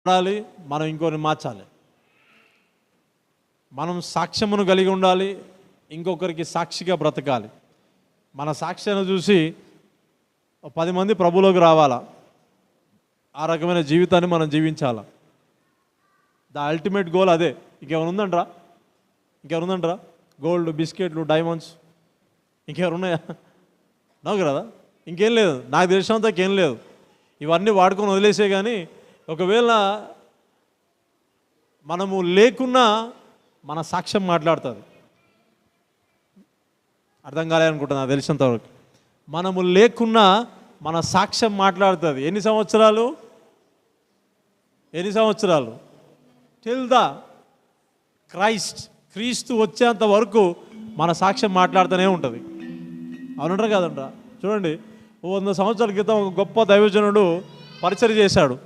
ఉండాలి, మనం ఇంకొన్ని మార్చాలి. మనం సాక్ష్యమును కలిగి ఉండాలి, ఇంకొకరికి సాక్షిగా బ్రతకాలి. మన సాక్ష్యాన్ని చూసి 10 మంది ప్రభువులోకి రావాలా. ఆ రకమైన జీవితాన్ని మనం జీవించాలా. ద అల్టిమేట్ గోల్ అదే. ఇంకెవరు ఉందంటారా? గోల్డ్, బిస్కెట్లు, డైమండ్స్ ఇంకెవరు ఉన్నాయా? నాకు కదా, ఇంకేం లేదు. నాకు తెలిసినంత ఏం లేదు. ఇవన్నీ వాడుకొని వదిలేసే. కానీ ఒకవేళ మనము లేకున్నా మన సాక్ష్యం మాట్లాడుతుంది. అర్థం కాలేదనుకుంటున్నా. నాకు తెలిసినంతవరకు మనము లేకున్నా మన సాక్ష్యం మాట్లాడుతుంది. ఎన్ని సంవత్సరాలు టిల్ ద క్రీస్తు వచ్చేంత వరకు మన సాక్ష్యం మాట్లాడుతూనే ఉంటుంది. అవునంటారా కాదంటారా? చూడండి, 100 సంవత్సరాల క్రితం ఒక గొప్ప దైవజనుడు పరిచర్య చేశాడు.